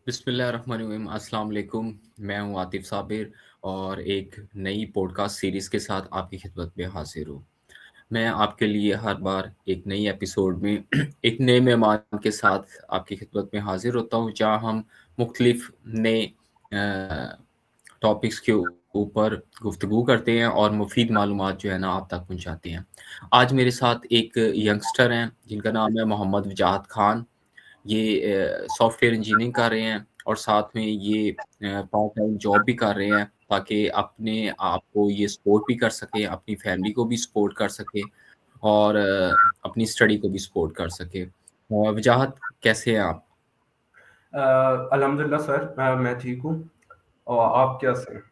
बिस्मिल्लाहिर्रहमानिर्रहीम अस्सलाम वालेकुम। मैं हूँ आतिफ़ साबिर और एक नई पॉडकास्ट सीरीज़ के साथ आपकी खिदमत में हाज़िर हूँ। मैं आपके लिए हर बार एक नई एपिसोड में एक नए मेहमान के साथ आपकी खिदमत में हाज़िर होता हूँ, जहाँ हम मुख्तलिफ़ नए टॉपिक्स के ऊपर गुफ्तगू करते हैं और मुफ़ीद मालूमात जो है ना आप तक पहुँचाते हैं। आज मेरे साथ एक यंगस्टर हैं, जिनका नाम है मोहम्मद वजाहत खान। ये सॉफ्टवेयर इंजीनियरिंग कर रहे हैं और साथ में ये पार्ट टाइम जॉब भी कर रहे हैं, ताकि अपने आप को ये सपोर्ट भी कर सकें, अपनी फैमिली को भी सपोर्ट कर सकें और अपनी स्टडी को भी सपोर्ट कर सकें। वजाहत, कैसे हैं आप? अल्हम्दुलिल्लाह सर, मैं ठीक हूँ। और आप कैसे हैं?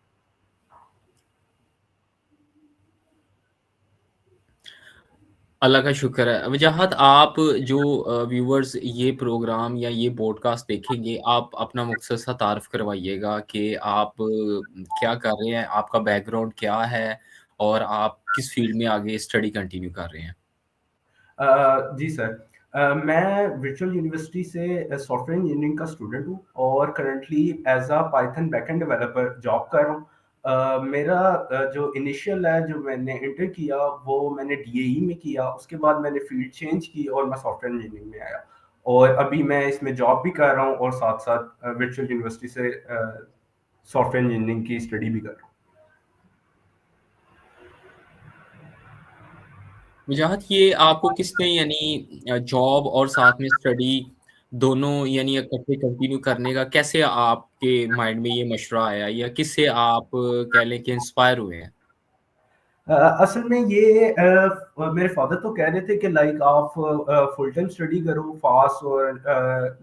अल्लाह का शुक्र है। वजाहत, आप जो व्यूअर्स ये प्रोग्राम या ये पॉडकास्ट देखेंगे, आप अपना मुख्तसर तारुफ़ करवाइएगा कि आप क्या कर रहे हैं, आपका बैकग्राउंड क्या है और आप किस फ़ील्ड में आगे स्टडी कंटिन्यू कर रहे हैं? जी सर। मैं वर्चुअल यूनिवर्सिटी से सॉफ्टवेयर इंजीनियरिंग का स्टूडेंट हूँ और currently as a Python backend developer job कर रहा हूँ। मेरा जो इनिशियल है, जो मैंने इंटर किया, वो मैंने डीएई में किया। उसके बाद मैंने फ़ील्ड चेंज की और मैं सॉफ्टवेयर इंजीनियरिंग में आया। और अभी मैं इसमें जॉब भी कर रहा हूँ और साथ-साथ वर्चुअल यूनिवर्सिटी से सॉफ्टवेयर इंजीनियरिंग की स्टडी भी कर रहा हूँ। वजाहत, ये आपको किसने यानी जॉब और साथ में स्टडी दोनों यानी इकट्ठे कंटिन्यू करने का कैसे आपके माइंड में ये मशवरा आया या किससे आप कह लें कि इंस्पायर हुए हैं? असल में ये मेरे फादर तो कह रहे थे कि लाइक आप फुल टाइम स्टडी करो, फास और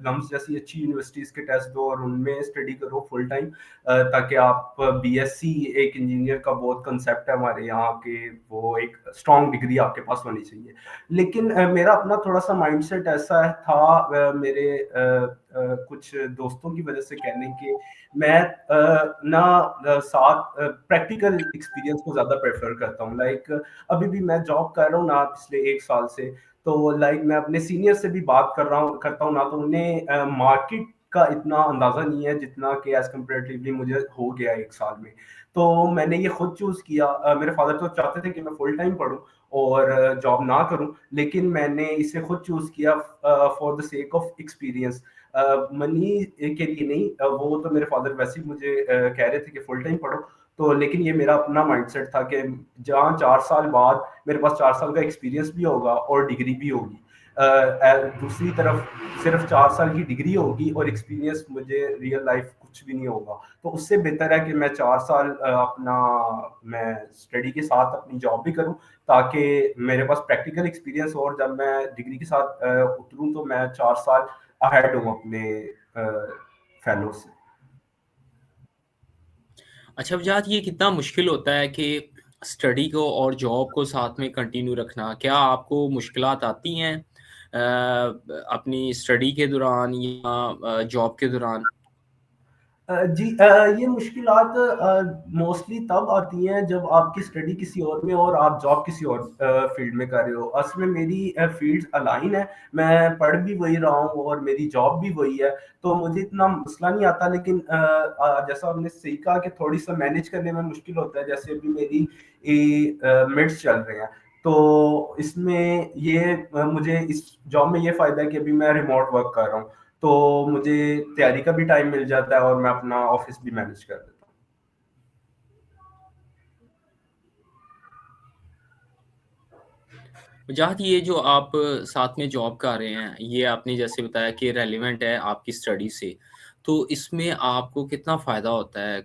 लम्स जैसी अच्छी यूनिवर्सिटीज़ के टेस्ट दो और उनमें स्टडी करो फुल टाइम, ताकि आप बीएससी, एक इंजीनियर का बहुत कंसेप्ट है हमारे यहाँ के, वो एक स्ट्रॉन्ग डिग्री आपके पास होनी चाहिए। लेकिन मेरा अपना थोड़ा-सा माइंडसेट ऐसा था, मेरे कुछ दोस्तों की वजह से कह लें कि मैं साथ प्रैक्टिकल एक्सपीरियंस को ज़्यादा प्रेफ़र करता हूँ। लाइक अभी भी मैं जॉब कर रहा हूँ ना पिछले 1 साल से, तो लाइक मैं अपने सीनियर से भी बात करता हूँ ना, तो उन्हें मार्केट का इतना अंदाज़ा नहीं है जितना कि एज़ कंपैरेटिवली मुझे हो गया 1 साल में। तो मैंने ये खुद चूज़ किया। मेरे फादर तो चाहते थे कि मैं फुल टाइम पढूँ और जॉब ना करूँ, लेकिन मैंने इसे खुद चूज़ किया for the sake of experience. Money के लिए नहीं, वो तो मेरे फादर वैसे ही मुझे कह रहे थे कि फुल टाइम पढ़ो, तो लेकिन ये मेरा अपना माइंडसेट था कि जहाँ 4 साल बाद मेरे पास 4 साल का एक्सपीरियंस भी होगा और डिग्री भी होगी। दूसरी तरफ सिर्फ 4 साल की डिग्री होगी और एक्सपीरियंस मुझे रियल लाइफ कुछ भी नहीं होगा। तो उससे बेहतर है कि मैं 4 साल मैं स्टडी के साथ अपनी जॉब भी करूँ, ताकि मेरे पास प्रैक्टिकल एक्सपीरियंस हो और जब मैं डिग्री के साथ उतरूँ तो मैं 4 साल अहेड हूँ अपने फेलो से। अच्छा वजात, ये कितना मुश्किल होता है कि स्टडी को और जॉब को साथ में कंटिन्यू रखना? क्या आपको मुश्किलात आती हैं अपनी स्टडी के दौरान या जॉब के दौरान? जी, ये मुश्किलात मोस्टली तब आती हैं जब आपकी स्टडी किसी और में और आप जॉब किसी और फील्ड में कर रहे हो। असल में मेरी फील्ड अलाइन है, मैं पढ़ भी वही रहा हूँ और मेरी जॉब भी वही है, तो मुझे इतना मसला नहीं आता। लेकिन जैसा आपने सही कहा कि थोड़ी-सा मैनेज करने में मुश्किल होता है, जैसे अभी मेरी मिड्स चल रहे हैं, तो इसमें ये मुझे इस जॉब में ये फ़ायदा है कि अभी मैं रिमोट वर्क कर रहा हूँ। तो मुझे तैयारी का भी टाइम मिल जाता है और मैं अपना ऑफ़िस भी मैनेज कर लेता हूँ। वजाहत, ये जो आप साथ में जॉब कर रहे हैं, ये आपने जैसे बताया कि रेलेवेंट है आपकी स्टडी से, तो इसमें आपको कितना फ़ायदा होता है?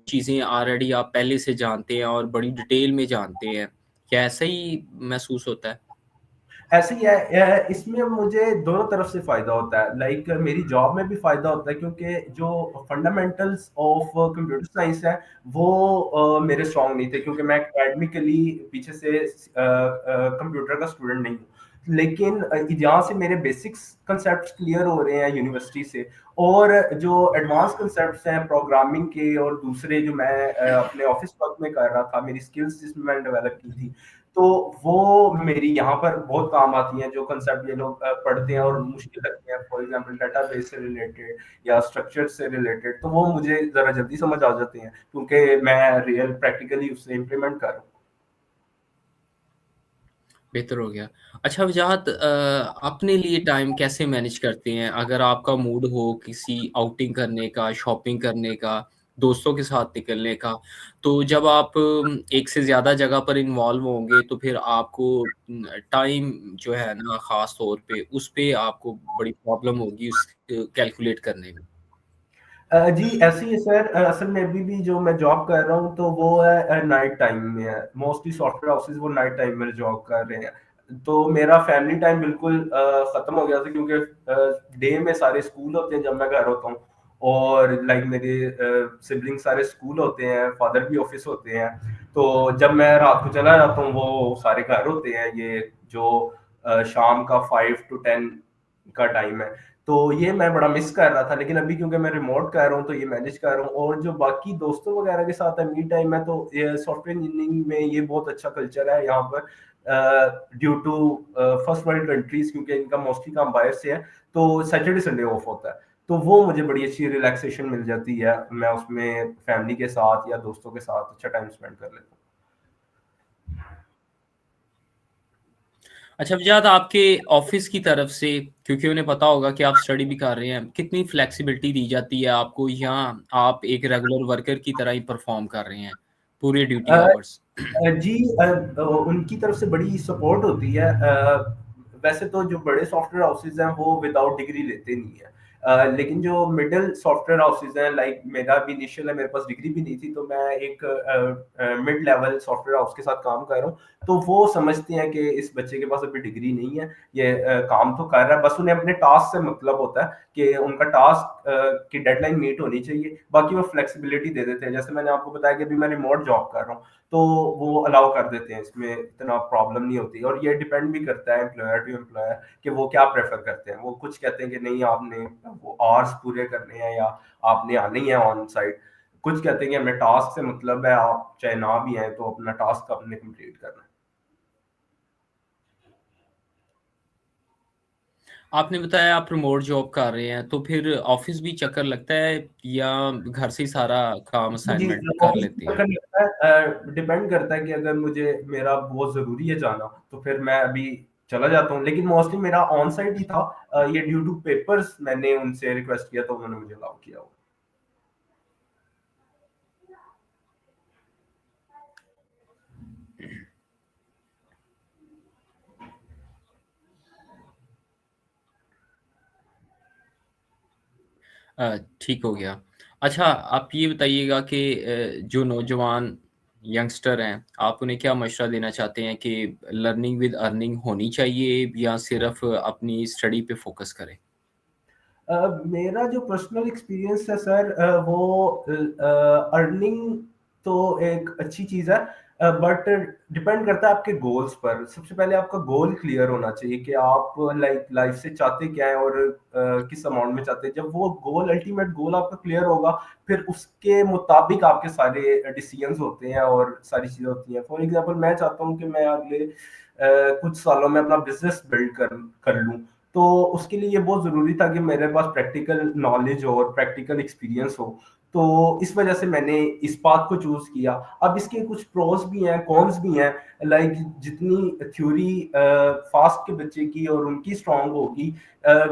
चीज़ें ऑलरेडी आप पहले से जानते हैं और बड़ी डिटेल में जानते हैं, क्या ऐसा ही महसूस होता है? ऐसे ही है, इसमें मुझे दोनों तरफ से फ़ायदा होता है। लाइक मेरी जॉब में भी फ़ायदा होता है, क्योंकि जो फंडामेंटल्स ऑफ कंप्यूटर साइंस है, वो मेरे स्ट्रॉन्ग नहीं थे, क्योंकि मैं एकेडमिकली पीछे से कंप्यूटर का स्टूडेंट नहीं हूँ। लेकिन यहाँ से मेरे बेसिक्स कांसेप्ट्स क्लियर हो रहे हैं यूनिवर्सिटी से, और जो एडवांस कांसेप्ट्स हैं प्रोग्रामिंग के और दूसरे जो मैं अपने ऑफ़िस वर्क में कर रहा था, मेरी स्किल्स जिसमें मैंने डेवलप की थी, तो वो मेरी यहाँ पर बहुत काम आती हैं, जो कांसेप्ट ये लोग पढ़ते हैं और मुश्किल लगते हैं, फॉर एग्ज़ाम्पल डेटाबेस से रिलेटेड या स्ट्रक्चर से रिलेटेड, तो वो मुझे ज़रा जल्दी समझ आ जाते हैं, क्योंकि मैं रियल प्रैक्टिकली उसे इम्प्लीमेंट कर रहा हूँ। बेहतर हो गया। अच्छा वजाहत अपने लिए टाइम कैसे मैनेज करते हैं? अगर आपका मूड हो किसी आउटिंग करने का, शॉपिंग करने का, दोस्तों के साथ निकलने का, तो जब आप एक से ज़्यादा जगह पर इन्वॉल्व होंगे तो फिर आपको टाइम जो है ना ख़ास तौर पे उस पे आपको बड़ी प्रॉब्लम होगी उस कैलकुलेट करने में। जी, ऐसे ही है सर। असल में अभी भी जो मैं जॉब कर रहा हूँ, तो वो है नाइट टाइम में है। मोस्टली सॉफ्टवेयर हाउसेज़ वो नाइट टाइम में जॉब कर रहे हैं। तो मेरा फैमिली टाइम बिल्कुल खत्म हो गया था, क्योंकि डे में सारे स्कूल होते हैं जब मैं घर होता हूँ, और लाइक मेरे सिबलिंग सारे स्कूल होते हैं, फादर भी ऑफिस होते हैं। तो जब मैं रात को चला जाता हूँ, वो सारे घर होते हैं, ये जो शाम का 5 to 10 का टाइम है। तो ये मैं बड़ा मिस कर रहा था, लेकिन अभी क्योंकि मैं रिमोट कर रहा हूँ, तो ये मैनेज कर रहा हूँ। और जो बाकी दोस्तों वगैरह के साथ है मी टाइम है, तो ये सॉफ्टवेयर इंजीनियरिंग में ये बहुत अच्छा कल्चर है यहाँ पर, due to first world countries, क्योंकि इनका मोस्टली काम बाहर से है, तो सैटरडे संडे ऑफ होता है। तो वो मुझे बड़ी अच्छी रिलैक्सेशन मिल जाती है, मैं उसमें फैमिली के साथ या दोस्तों के साथ अच्छा टाइम स्पेंड कर लेता हूँ। अच्छा वजाहत आपके ऑफ़िस की तरफ से क्योंकि उन्हें पता होगा कि आप स्टडी भी कर रहे हैं, कितनी फ्लेक्सिबिलिटी दी जाती है आपको या आप एक रेगुलर वर्कर की तरह ही परफ़ॉर्म कर रहे हैं, पूरे ड्यूटी अ, आवर्स? जी, उनकी तरफ से बड़ी सपोर्ट होती है। वैसे तो जो बड़े सॉफ्टवेयर हाउसेज़ हैं, वो विदाउट डिग्री लेते नहीं है। लेकिन जो मिडल सॉफ्टवेयर हाउसेज़ हैं, लाइक मेरा भी इनिशियल है, मेरे पास डिग्री भी नहीं थी, तो मैं एक मिड लेवल सॉफ्टवेयर हाउस के साथ काम कर रहा हूँ। तो वो समझते हैं कि इस बच्चे के पास अभी डिग्री नहीं है, ये काम तो कर रहा है, बस उन्हें अपने टास्क से मतलब होता है कि उनका टास्क की डेडलाइन मीट होनी चाहिए, बाकी वो फ्लेक्सिबिलिटी दे देते हैं। जैसे मैंने आपको बताया कि अभी मैं रिमोट जॉब कर रहा हूँ, तो वो अलाउ कर देते हैं, इसमें इतना प्रॉब्लम नहीं होती। और ये डिपेंड भी करता है एम्प्लॉयर टू एम्प्लॉयर कि वो क्या प्रेफर करते हैं। वो कुछ कहते हैं कि नहीं, आपने वो आवर्स पूरे करने हैं या आपने आना ही है ऑन साइट। कुछ कहते हैं कि हमें टास्क से मतलब है, आप चाहे ना भी आए तो अपना टास्क आपने कंप्लीट करना है। आपने बताया आप रिमोट जॉब कर रहे हैं, तो फिर ऑफ़िस भी चक्कर लगता है या घर से ही सारा काम जी, असाइनमेंट कर ऑफिस लेते में हैं? चक्कर लगता है। डिपेंड करता है कि अगर मुझे मेरा बहुत ज़रूरी है जाना, तो फिर मैं अभी चला जाता हूँ। लेकिन मोस्टली मेरा ऑन साइट ही था। ये ड्यू टू पेपर्स मैंने उनसे रिक्वेस्ट किया, तो उन्होंने मुझे अलाउ किया। ठीक हो गया। अच्छा आप ये बताइएगा कि जो नौजवान यंगस्टर हैं, आप उन्हें क्या मशवरा देना चाहते हैं कि लर्निंग विद अर्निंग होनी चाहिए या सिर्फ़ अपनी स्टडी पे फ़ोकस करें? मेरा जो पर्सनल एक्सपीरियंस है सर, वो अर्निंग तो एक अच्छी चीज़ है, बट डिपेंड करता है आपके गोल्स पर। सबसे पहले आपका गोल क्लियर होना चाहिए कि आप लाइक लाइफ से चाहते क्या है, और किस अमाउंट में चाहते हैं। जब वो गोल, अल्टीमेट गोल आपका क्लियर होगा, फिर उसके मुताबिक आपके सारे डिसीजंस होते हैं और सारी चीज़ें होती हैं। फॉर एग्जांपल मैं चाहता हूँ कि मैं अगले कुछ सालों में अपना बिजनेस बिल्ड कर कर लूँ। तो उसके लिए ये बहुत ज़रूरी था कि मेरे पास प्रैक्टिकल नॉलेज हो और प्रैक्टिकल एक्सपीरियंस हो। तो इस वजह से मैंने इस पाथ को चूज़ किया। अब इसके कुछ प्रोस भी हैं, कॉन्स भी हैं। लाइक जितनी थ्योरी फास्ट के बच्चे की और उनकी स्ट्रांग होगी,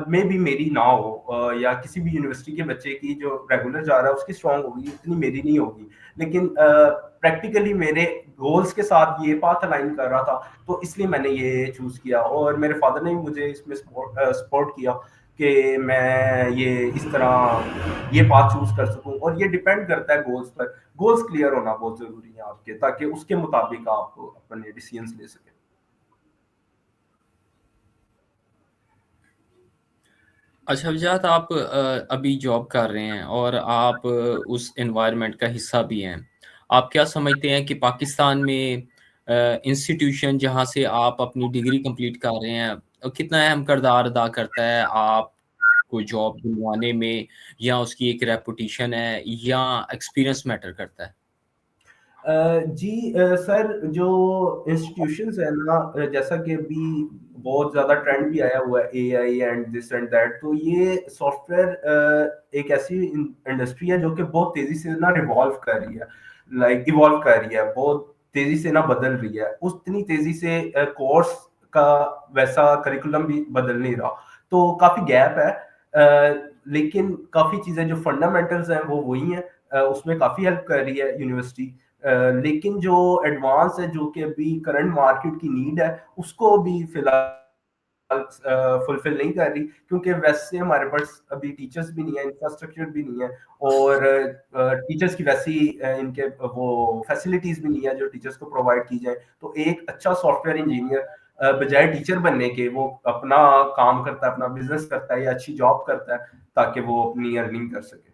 मे बी मेरी ना हो, या किसी भी यूनिवर्सिटी के बच्चे की जो रेगुलर जा रहा है उसकी स्ट्रांग होगी, उतनी मेरी नहीं होगी। लेकिन प्रैक्टिकली मेरे गोल्स के साथ ये पाथ अलाइन कर रहा था, तो इसलिए मैंने ये चूज़ किया। और मेरे फादर ने भी मुझे इसमें सपोर्ट किया कि मैं ये इस तरह ये पाथ चूज़ कर सकूँ। और ये डिपेंड करता है गोल्स पर। गोल्स क्लियर होना बहुत ज़रूरी है आपके, ताकि उसके मुताबिक आप अपने डिसीजंस ले सकें। अच्छा वजाहत आप अभी जॉब कर रहे हैं और आप उस एनवायरनमेंट का हिस्सा भी हैं। आप क्या समझते हैं कि पाकिस्तान में इंस्टीट्यूशन जहाँ से आप अपनी डिग्री कंप्लीट कर रहे हैं कितना अहम किरदार अदा करता है आपको जॉब दिलवाने में या उसकी एक रेपुटेशन है या एक्सपीरियंस मैटर करता है? जी सर, जो इंस्टीट्यूशंस है ना, जैसा कि अभी बहुत ज़्यादा ट्रेंड भी आया हुआ है AI and this and that, तो ये सॉफ्टवेयर एक ऐसी इंडस्ट्री है जो कि बहुत तेज़ी से ना रिवॉल्व कर रही है, लाइक इवॉल्व कर रही है, बहुत तेज़ी से ना बदल रही है। उतनी तेज़ी से कोर्स का वैसा करिकुलम भी बदल नहीं रहा, तो काफ़ी गैप है। लेकिन काफ़ी चीज़ें जो फंडामेंटल्स हैं वो वही हैं, उसमें काफ़ी हेल्प कर रही है यूनिवर्सिटी। लेकिन जो एडवांस है, जो कि अभी करंट मार्केट की नीड है, उसको भी फिलहाल फुलफिल नहीं कर रही, क्योंकि वैसे हमारे पास अभी टीचर्स भी नहीं है, इंफ्रास्ट्रक्चर भी नहीं है, और टीचर्स की वैसी इनके वो फैसिलिटीज भी नहीं है जो टीचर्स को प्रोवाइड की जाए। तो एक अच्छा सॉफ्टवेयर इंजीनियर बजाय टीचर बनने के वो अपना काम करता है, अपना बिजनेस करता है या अच्छी जॉब करता है, ताकि वो अपनी अर्निंग कर सके।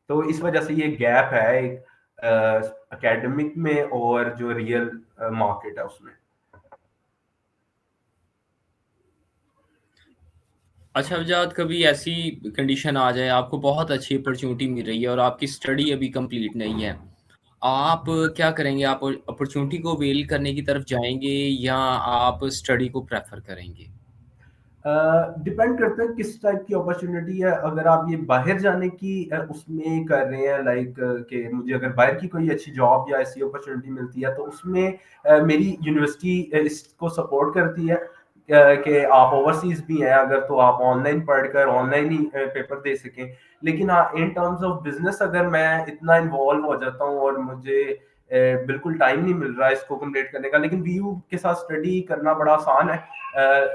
तो इस वजह से ये गैप है एक एकेडमिक में और जो रियल मार्केट है उसमें। अच्छा वजाद, कभी ऐसी कंडीशन आ जाए आपको बहुत अच्छी अपॉर्चुनिटी मिल रही है और आपकी स्टडी अभी कंप्लीट नहीं है, आप क्या करेंगे? आप अपॉर्चुनिटी को अवेल करने की तरफ जाएंगे या आप स्टडी को प्रेफर करेंगे? डिपेंड करता है किस टाइप की अपॉर्चुनिटी है। अगर आप ये बाहर जाने की उसमें कर रहे हैं, लाइक कि मुझे अगर बाहर की कोई अच्छी जॉब या ऐसी अपॉर्चुनिटी मिलती है, तो उसमें मेरी यूनिवर्सिटी इसको सपोर्ट करती है कि आप ओवरसीज भी हैं अगर, तो आप ऑनलाइन पढ़कर ऑनलाइन ही पेपर दे सकें। लेकिन हाँ, इन टर्म्स ऑफ बिजनेस अगर मैं इतना इन्वॉल्व हो जाता हूँ और मुझे बिल्कुल टाइम नहीं मिल रहा है इसको कंप्लीट करने का, लेकिन वीयू के साथ स्टडी करना बड़ा आसान है,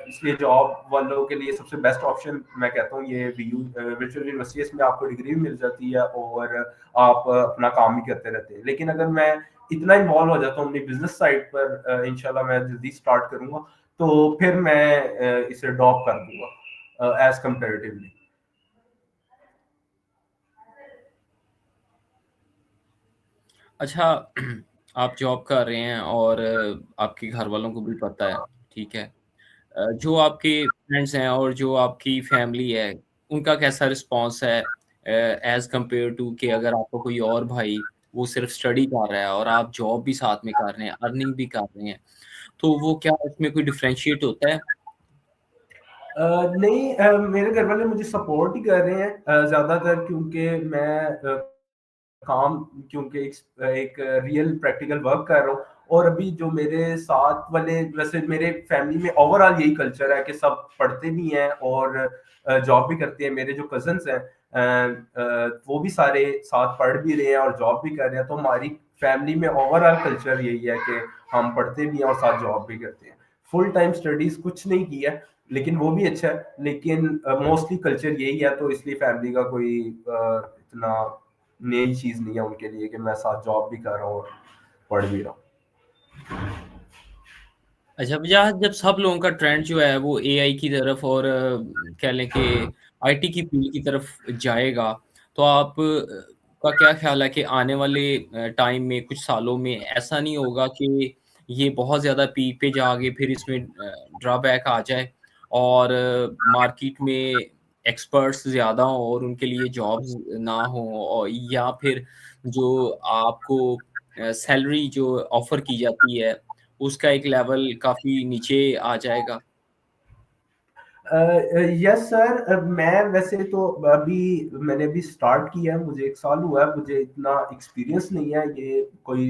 इसलिए जॉब वालों के लिए सबसे बेस्ट ऑप्शन मैं कहता हूँ ये वीयू वर्चुअल यूनिवर्सिटी। इसमें आपको डिग्री भी मिल जाती है और आप अपना काम भी करते रहते हैं। लेकिन अगर मैं इतना इन्वॉल्व हो जाता हूँ अपनी बिजनेस साइड पर, इंशाल्लाह मैं जल्दी स्टार्ट करूंगा, तो फिर मैं इसे ड्रॉप कर दूंगा एज कंपेरेटिवली। अच्छा आप जॉब कर रहे हैं और आपके घर वालों को भी पता है, ठीक है। जो आपके फ्रेंड्स हैं और जो आपकी फैमिली है, उनका कैसा रिस्पॉन्स है एज़ कम्पेयर टू कि अगर आपका कोई और भाई वो सिर्फ स्टडी कर रहा है और आप जॉब भी साथ में कर रहे हैं, अर्निंग भी कर रहे हैं, तो वो क्या इसमें कोई डिफरेंशिएट होता है? नहीं, मेरे घर वाले मुझे सपोर्ट ही कर रहे हैं ज्यादातर, क्योंकि मैं काम, क्योंकि एक रियल प्रैक्टिकल वर्क कर रहा हूँ। और अभी जो मेरे साथ वाले, वैसे मेरे फैमिली में ओवरऑल यही कल्चर है कि सब पढ़ते भी हैं और जॉब भी करते हैं। मेरे जो कजन्स हैं वो भी सारे साथ पढ़ भी रहे हैं और जॉब भी कर रहे हैं। तो हमारी फैमिली में ओवरऑल कल्चर यही है कि हम पढ़ते भी हैं और साथ जॉब भी करते हैं। फुल टाइम स्टडीज कुछ नहीं की है, लेकिन वो भी अच्छा है। लेकिन मोस्टली कल्चर यही है, तो इसलिए फैमिली का कोई इतना नई चीज नहीं है उनके लिए कि मैं साथ जॉब भी कर रहा हूँ और पढ़ भी रहा हूँ। अच्छा भैया, जब सब लोगों का ट्रेंड जो है वो एआई की तरफ और कह लें कि आईटी की फील्ड की तरफ जाएगा, तो आप का क्या ख्याल है कि आने वाले टाइम में कुछ सालों में ऐसा नहीं होगा कि ये बहुत ज़्यादा पीक पे जाके फिर इसमें ड्रॉबैक आ जाए और मार्केट में एक्सपर्ट्स ज़्यादा हों और उनके लिए जॉब्स ना हों, और या फिर जो आपको सैलरी जो ऑफर की जाती है उसका एक लेवल काफ़ी नीचे आ जाएगा? यस सर, मैं वैसे तो अभी मैंने भी स्टार्ट किया है, मुझे एक साल हुआ है, मुझे इतना एक्सपीरियंस नहीं है ये कोई।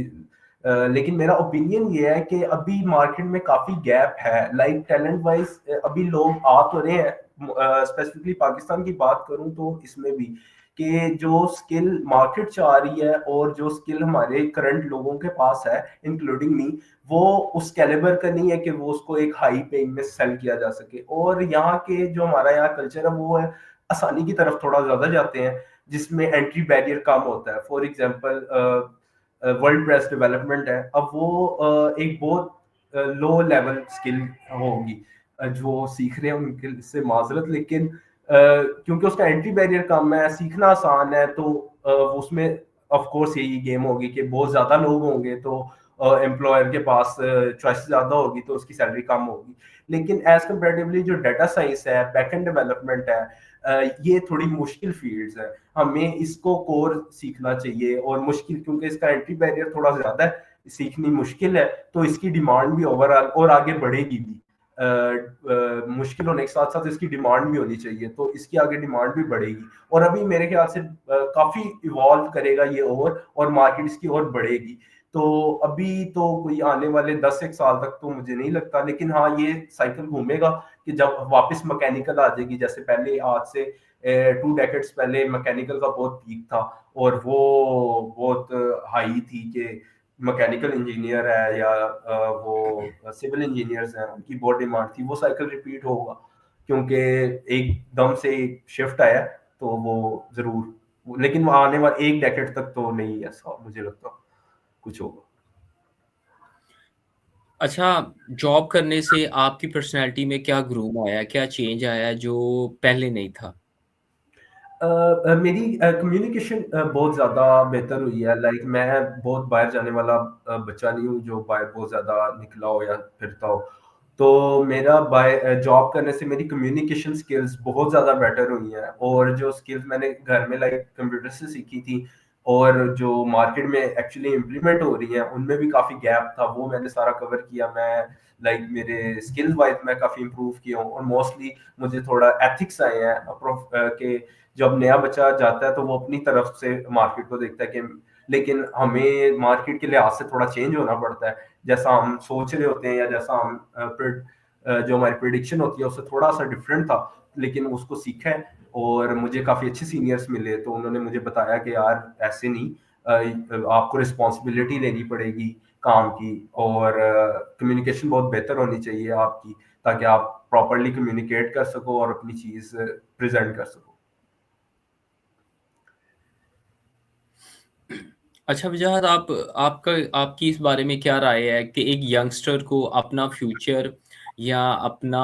लेकिन मेरा ओपिनियन ये है कि अभी मार्केट में काफी गैप है, लाइक टैलेंट वाइज अभी लोग आ तो रहे हैं। स्पेसिफिकली पाकिस्तान की बात करूं तो इसमें भी कि जो स्किल मार्केट से आ रही है और जो स्किल हमारे करंट लोगों के पास है, इंक्लूडिंग मी, वो उस कैलिबर का नहीं है कि वो उसको एक हाई पेइंग में सेल किया जा सके। और यहाँ के जो हमारा यहाँ कल्चर है वो है आसानी की तरफ थोड़ा ज्यादा जाते हैं, जिसमें एंट्री बैरियर कम होता है। For example world press development है, अब वो एक बहुत लो लेवल स्किल होगी, जो सीख रहे हैं उनके से माजरत, लेकिन क्योंकि उसका एंट्री बैरियर कम है, सीखना आसान है, तो उसमें ऑफ कोर्स यही गेम होगी कि बहुत ज्यादा लोग होंगे, तो एम्प्लॉयर के पास चॉइस ज़्यादा होगी तो उसकी सैलरी कम होगी। लेकिन एज कंपेरेटिवली जो डाटा साइंस है, बैकएंड डेवलपमेंट है, ये थोड़ी मुश्किल फील्ड्स है। हमें इसको कोर सीखना चाहिए, और मुश्किल क्योंकि इसका एंट्री बैरियर थोड़ा ज़्यादा है, सीखनी मुश्किल है, तो इसकी डिमांड भी ओवरऑल और आगे बढ़ेगी भी। मुश्किल होने के साथ साथ इसकी डिमांड भी होनी चाहिए, तो इसकी आगे डिमांड भी बढ़ेगी। और अभी मेरे ख्याल से काफ़ी इवॉल्व करेगा ये, और मार्केट इसकी और बढ़ेगी। तो अभी तो कोई आने वाले 10 एक साल तक तो मुझे नहीं लगता, लेकिन हाँ ये साइकिल घूमेगा कि जब वापस मैकेनिकल आ जाएगी। जैसे पहले आज से 2 डेकेड्स पहले मैकेनिकल का बहुत पीक था, और वो बहुत हाई थी कि मैकेनिकल इंजीनियर है या वो सिविल इंजीनियर्स हैं, उनकी बहुत डिमांड थी। वो साइकिल रिपीट होगा क्योंकि एकदम से शिफ्ट आया, तो वो जरूर, लेकिन वो आने वाले 1 डेकेड तक तो नहीं ऐसा मुझे लगता कुछ होगा। अच्छा, जॉब करने से आपकी पर्सनैलिटी में क्या ग्रूम आया, क्या चेंज आया जो पहले नहीं था? मेरी कम्युनिकेशन बहुत ज़्यादा बेहतर हुई है। लाइक मैं बहुत बाहर जाने वाला बच्चा नहीं हूँ जो बाहर बहुत ज़्यादा निकला हो या फिरता हो। तो मेरा जॉब करने से मेरी कम्युनिकेशन स्किल्स बहुत ज़्यादा बेटर हुई हैं, और जो स्किल्स मैंने घर में लाइक कंप्यूटर से सीखी थी और जो मार्केट में एक्चुअली इम्प्लीमेंट हो रही हैं, उनमें भी काफ़ी गैप था, वो मैंने सारा कवर किया। मैं लाइक मेरे स्किल्स वाइज मैं काफ़ी इम्प्रूव किया हूँ, और मोस्टली मुझे थोड़ा एथिक्स आए हैं के जब नया बच्चा जाता है तो वो अपनी तरफ से मार्केट को देखता है कि, लेकिन हमें मार्केट के लिहाज से थोड़ा चेंज होना पड़ता है। जैसा हम सोच रहे होते हैं या जैसा हम जो हमारी प्रिडिक्शन होती है उससे थोड़ा सा डिफरेंट था, लेकिन उसको सीखा है। और मुझे काफ़ी अच्छे सीनियर्स मिले, तो उन्होंने मुझे बताया कि यार ऐसे नहीं, आपको रिस्पॉन्सिबिलिटी लेनी पड़ेगी काम की, और कम्युनिकेशन बहुत बेहतर होनी चाहिए आपकी, ताकि आप प्रॉपरली कम्युनिकेट कर सको और अपनी चीज़ प्रेजेंट कर सको। अच्छा वजाहत, आप आपका आपकी इस बारे में क्या राय है कि एक यंगस्टर को अपना फ्यूचर या अपना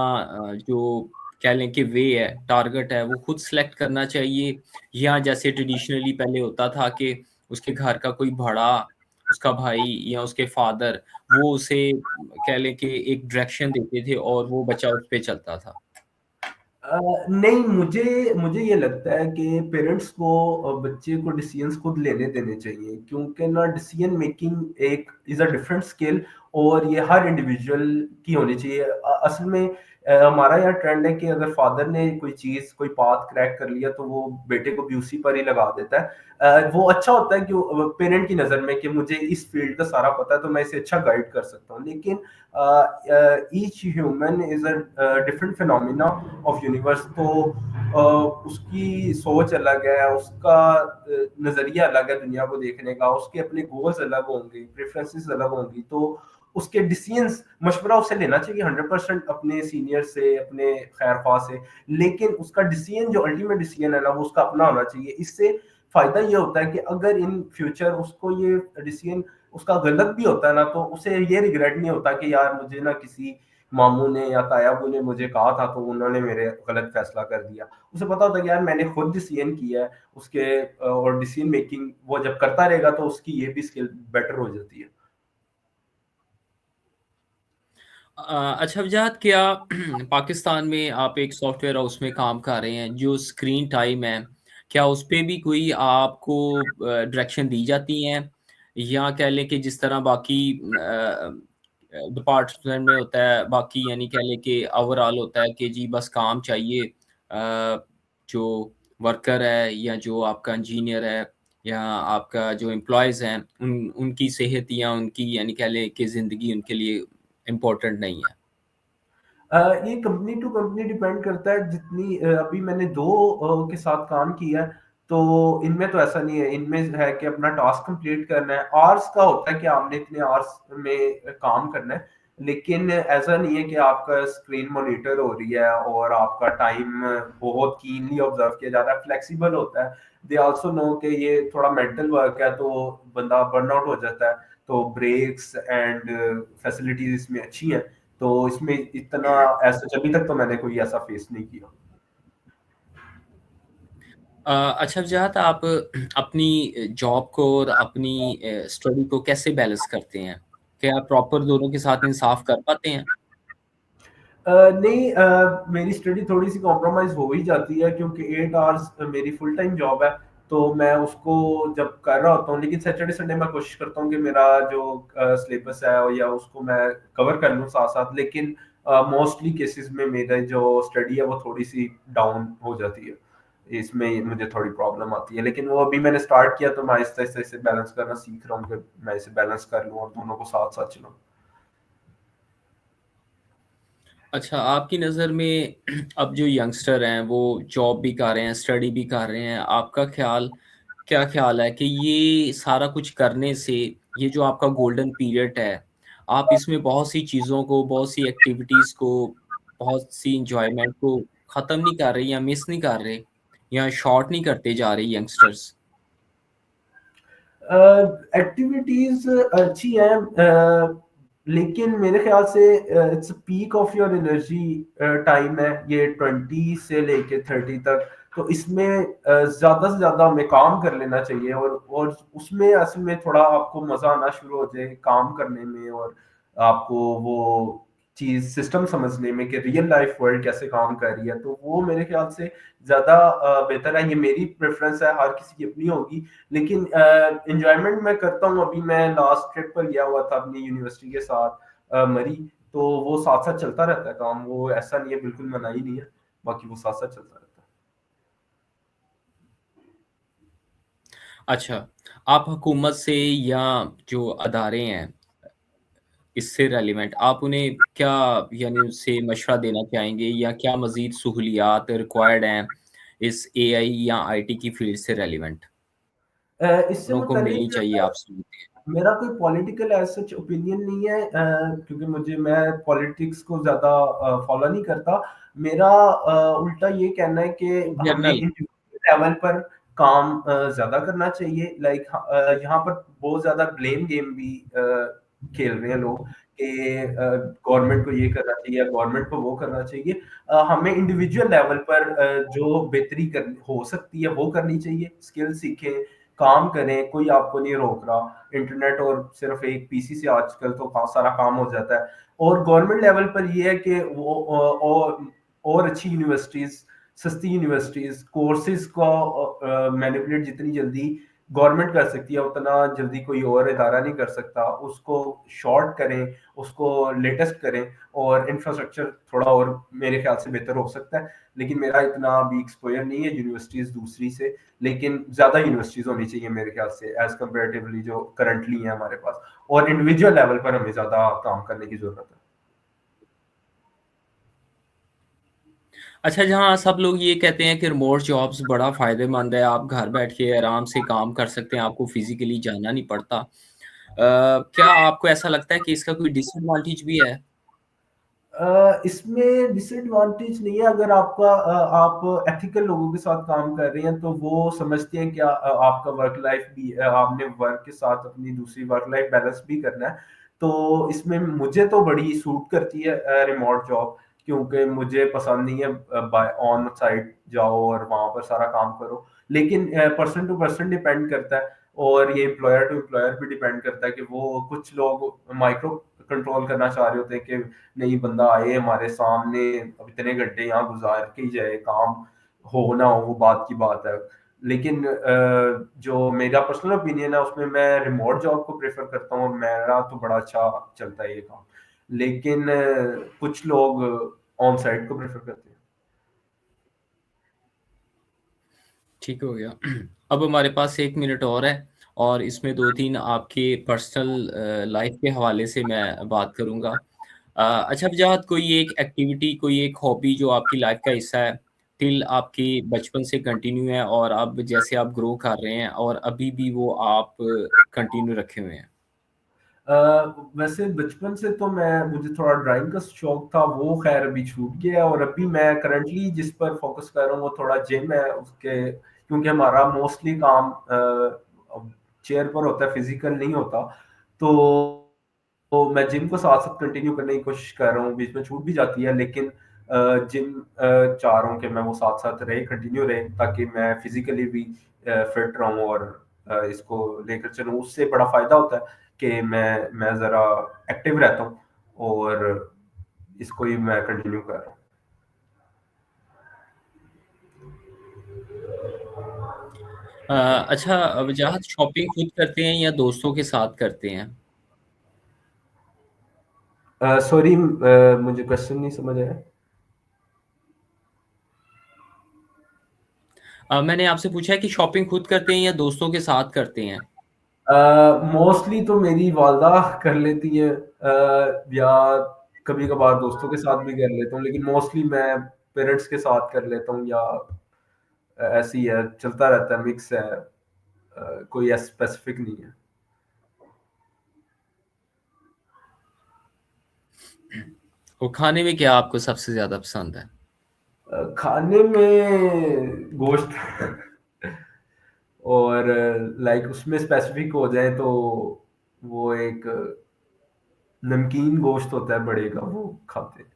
जो कह लें कि वे है, टारगेट है, वो खुद सेलेक्ट करना चाहिए, या जैसे ट्रेडिशनली पहले होता था कि उसके घर का कोई बड़ा, उसका भाई या उसके फादर, वो उसे कह लें कि एक डायरेक्शन देते थे और वो बच्चा उस पे चलता था? नहीं, मुझे मुझे ये लगता है कि पेरेंट्स को बच्चे को डिसीजंस खुद लेने देने चाहिए, क्योंकि ना डिसीजन मेकिंग एक इज़ अ डिफरेंट स्किल, और ये हर इंडिविजुअल की होनी चाहिए। असल में हमारा यहाँ ट्रेंड है कि अगर फादर ने कोई चीज़ कोई पाथ क्रैक कर लिया तो वो बेटे को भी उसी पर ही लगा देता है। वो अच्छा होता है कि पेरेंट की नज़र में कि मुझे इस फील्ड का सारा पता है तो मैं इसे अच्छा गाइड कर सकता हूँ, लेकिन each human is a different phenomena of universe. तो उसकी सोच अलग है, उसका नजरिया अलग है दुनिया को देखने का, उसके अपने गोल्स अलग होंगे, प्रेफरेंसेस अलग होंगी, तो उसके डिसीजंस मशवरा उसे लेना चाहिए 100% अपने सीनियर से, अपने खैर ख्वाह से। लेकिन उसका डिसीजन जो अल्टीमेट डिसीजन है ना, वो उसका अपना होना चाहिए। इससे फायदा ये होता है कि अगर इन फ्यूचर उसको ये डिसीजन उसका गलत भी होता है ना, तो उसे ये रिग्रेट नहीं होता कि यार मुझे ना किसी मामू ने या तायाबू ने मुझे कहा था तो उन्होंने मेरे गलत फैसला कर दिया। उसे पता होता है कि यार मैंने खुद डिसीजन किया है उसके, और डिसीजन मेकिंग वो जब करता रहेगा तो उसकी ये भी स्किल बेटर हो जाती है। अच्छा वजाहत, क्या पाकिस्तान में आप एक सॉफ्टवेयर हाउस में काम कर रहे हैं, जो स्क्रीन टाइम है, क्या उस पे भी कोई आपको डायरेक्शन दी जाती हैं, या कह लें कि जिस तरह बाकी डिपार्टमेंट में होता है, बाकी यानी कह लें कि ओवरऑल होता है कि जी बस काम चाहिए, जो वर्कर है या जो आपका इंजीनियर है या आपका जो एम्प्लॉयज़ हैं, उनकी सेहत या उनकी यानी कह लें कि ज़िंदगी उनके लिए इम्पोर्टेंट नहीं है? ये कंपनी टू कंपनी डिपेंड करता है। जितनी अभी मैंने दो के साथ काम किया है, तो इनमें तो ऐसा नहीं है। इनमें है कि अपना टास्क कंप्लीट करना है, आवर्स का होता है कि आपने इतने आवर्स में काम करना है, लेकिन ऐसा नहीं है कि आपका स्क्रीन मॉनिटर हो रही है और आपका टाइम बहुत कीनली ऑब्जर्व किया जा रहा है। फ्लेक्सिबल होता है। दे आल्सो नो कि ये थोड़ा मेंटल वर्क है, तो बंदा बर्नआउट हो जाता है, तो ब्रेक्स एंड फैसिलिटीज इसमें अच्छी हैं। तो इसमें इतना ऐसा अभी तक तो मैंने कोई ऐसा फेस नहीं किया। अच्छा वजाहत, आप अपनी जॉब को और अपनी स्टडी को कैसे बैलेंस करते हैं? क्या आप प्रॉपर दोनों के साथ इंसाफ कर पाते हैं? नहीं, मेरी स्टडी थोड़ी-सी कॉम्प्रोमाइज़ हो ही जाती है क्योंकि 8 आवर्स मेरी फुल टाइम जॉब है, तो मैं उसको जब कर रहा होता हूँ, लेकिन सैटरडे संडे मैं कोशिश करता हूँ कि मेरा जो सिलेबस है या उसको मैं कवर कर लूँ साथ-साथ, लेकिन मोस्टली केसेस में मेरा जो स्टडी है वो थोड़ी-सी डाउन हो जाती है। इसमें मुझे थोड़ी प्रॉब्लम आती है, लेकिन वो अभी मैंने स्टार्ट किया तो मैं आहिस्ता-आहिस्ता इसे बैलेंस करना सीख रहा हूँ कि मैं इसे बैलेंस कर लूँ और दोनों को साथ-साथ चलाऊँ। अच्छा, आपकी नज़र में अब जो यंगस्टर हैं, वो जॉब भी कर रहे हैं, स्टडी भी कर रहे हैं, आपका क्या ख़्याल है कि ये सारा कुछ करने से, ये जो आपका गोल्डन पीरियड है, आप इसमें बहुत सी चीज़ों को, बहुत सी एक्टिविटीज़ को, बहुत सी एन्जॉयमेंट को ख़त्म नहीं कर रहे या मिस नहीं कर रहे या शॉर्ट नहीं करते जा रहे यंगस्टर्स? एक्टिविटीज अच्छी हैं, लेकिन मेरे ख्याल से its peak of your energy time है ये 20 से लेके 30 तक। तो इसमें ज्यादा से ज्यादा हमें काम कर लेना चाहिए, और उसमें असल में थोड़ा आपको मजा आना शुरू हो जाए काम करने में, और आपको वो चीज सिस्टम समझने में कि रियल लाइफ वर्ल्ड कैसे काम कर रही है, तो वो मेरे ख्याल से ज्यादा बेहतर है। ये मेरी प्रेफरेंस है, हर किसी की अपनी होगी, लेकिन एंजॉयमेंट मैं करता हूँ। अभी मैं लास्ट ट्रिप पर गया हुआ था अपनी यूनिवर्सिटी के साथ, मरी। तो वो साथ साथ चलता रहता है काम, वो ऐसा नहीं है बिल्कुल मना ही नहीं है, बाकी वो साथ साथ चलता रहता है। अच्छा, आप हुकूमत से या जो अदारे हैं इससे रेलेवेंट आप उन्हें क्या यानी उनसे मशवरा देना चाहेंगे या क्या मज़ीद सहूलियात रिक्वायर्ड हैं इस एआई या आईटी की फ़ील्ड से रेलेवेंट? इससे उनको मिलनी मुतालिक चाहिए आप समझते हैं? मेरा कोई पॉलिटिकल एज सच ओपिनियन नहीं है, क्योंकि मैं पॉलिटिक्स को ज्यादा फॉलो नहीं करता। मेरा उल्टा ये कहना है कि हमें जनरल इंडिविजुअल लेवल पर काम ज्यादा करना चाहिए। लाइक यहाँ पर बहुत ज्यादा ब्लेम गेम भी खेल रहे हैं लोग कि गवर्नमेंट को ये करना चाहिए, गवर्नमेंट को वो करना चाहिए। हमें इंडिविजुअल लेवल पर जो बेहतरी कर हो सकती है वो करनी चाहिए, स्किल सीखें, काम करें, कोई आपको नहीं रोक रहा। इंटरनेट और सिर्फ एक पीसी से आजकल तो सारा काम हो जाता है। और गवर्नमेंट लेवल पर ये है कि वो और अच्छी यूनिवर्सिटीज, सस्ती यूनिवर्सिटीज, कोर्सेज को मैनिपुलेट जितनी जल्दी गवर्नमेंट कर सकती है उतना जल्दी कोई और इदारा नहीं कर सकता। उसको शॉर्ट करें, उसको लेटेस्ट करें, और इंफ्रास्ट्रक्चर थोड़ा और मेरे ख्याल से बेहतर हो सकता है। लेकिन मेरा इतना भी एक्सपोजर नहीं है यूनिवर्सिटीज दूसरी से, लेकिन ज्यादा यूनिवर्सिटीज होनी चाहिए मेरे ख्याल से एज कंपेरेटिवली जो करंटली है हमारे पास। और इंडिविजुअल लेवल पर हमें ज्यादा काम करने की जरूरत है। अच्छा, जहाँ सब लोग ये कहते हैं कि रिमोट जॉब्स बड़ा फ़ायदेमंद है, आप घर बैठ के आराम से काम कर सकते हैं, आपको फ़िज़िकली जाना नहीं पड़ता। क्या आपको ऐसा लगता है कि इसका कोई डिसएडवांटेज भी है? इसमें डिसएडवांटेज नहीं है। अगर आप एथिकल लोगों के साथ काम कर रहे हैं तो वो समझते हैं कि आपका वर्क लाइफ भी आपने वर्क के साथ अपनी दूसरी वर्क लाइफ बैलेंस भी करना है। तो इसमें मुझे तो बड़ी सूट करती है रिमोट जॉब, क्योंकि मुझे पसंद नहीं है बाय ऑन साइट जाओ और वहां पर सारा काम करो। लेकिन पर्सन टू पर्सन डिपेंड करता है, और ये एम्प्लॉयर टू एम्प्लॉयर भी डिपेंड करता है कि वो कुछ लोग माइक्रो कंट्रोल करना चाह रहे होते हैं कि नहीं, बंदा आए हमारे सामने, अब इतने घंटे यहाँ गुजार के ही जाए, काम हो ना हो वो बात की बात है। लेकिन जो मेरा पर्सनल ओपिनियन है उसमें मैं रिमोट जॉब को प्रेफर करता हूँ, और मेरा तो बड़ा अच्छा चलता है ये काम। लेकिन कुछ लोग ऑन साइट को प्रेफर करते हैं। ठीक हो गया। अब हमारे पास 1 मिनट और है और इसमें 2-3 आपके पर्सनल लाइफ़ के हवाले से मैं बात करूँगा। अच्छा वजाहत कोई एक एक्टिविटी, कोई एक हॉबी जो आपकी लाइफ़ का हिस्सा है, टिल आपकी बचपन से कंटिन्यू है और अब जैसे आप ग्रो कर रहे हैं और अभी भी वो आप कंटिन्यू रखे हुए हैं? अ, वैसे बचपन से तो मुझे थोड़ा ड्राइंग का शौक था, वो खैर अभी छूट गया है। और अभी मैं करंटली जिस पर फोकस कर रहा हूँ वो थोड़ा जिम है उसके, क्योंकि हमारा मोस्टली काम चेयर पर होता है, फिजिकल नहीं होता। तो मैं जिम को साथ साथ कंटिन्यू करने की कोशिश कर रहा हूँ, बीच में छूट भी जाती है, लेकिन जिम चाह रहा हूँ कि मैं वो साथ साथ रहे, कंटिन्यू रहे, ताकि मैं फिजिकली भी फिट रहूँ और इसको लेकर चलूँ। उससे बड़ा फायदा होता है कि मैं ज़रा एक्टिव रहता हूँ और इसको ही मैं कंटिन्यू कर रहा हूँ। अच्छा, वजाहत शॉपिंग खुद करते हैं या दोस्तों के साथ करते हैं? सॉरी, मुझे क्वेश्चन नहीं समझ आया। मैंने आपसे पूछा है कि शॉपिंग खुद करते हैं या दोस्तों के साथ करते हैं? मोस्टली तो मेरी वालदा कर लेती हैं, या कभी-कभार दोस्तों के साथ भी कर लेता हूँ, लेकिन मोस्टली मैं पेरेंट्स के साथ कर लेता हूँ, या ऐसे ही है, चलता रहता है, मिक्स है, कोई ऐसा स्पेसिफिक नहीं है। और खाने में क्या आपको सबसे ज़्यादा पसंद है? खाने में गोश्त और लाइक उसमें स्पेसिफिक हो जाए तो वो एक नमकीन गोश्त होता है बड़े का, वो खाते हैं।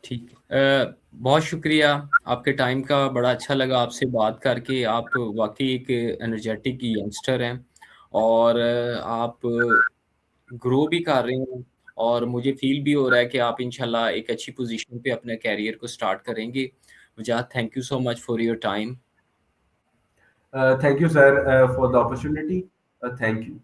ठीक है। बहुत शुक्रिया आपके टाइम का, बड़ा अच्छा लगा आपसे बात करके। आप वाक़ई एक एनर्जेटिक यंगस्टर हैं और आप ग्रो भी कर रहे हैं और मुझे फ़ील भी हो रहा है कि आप इंशाल्लाह एक अच्छी पोज़ीशन पे अपने करियर को स्टार्ट करेंगे। वजाहत, thank you so much for your time. Thank you sir for the opportunity, thank you.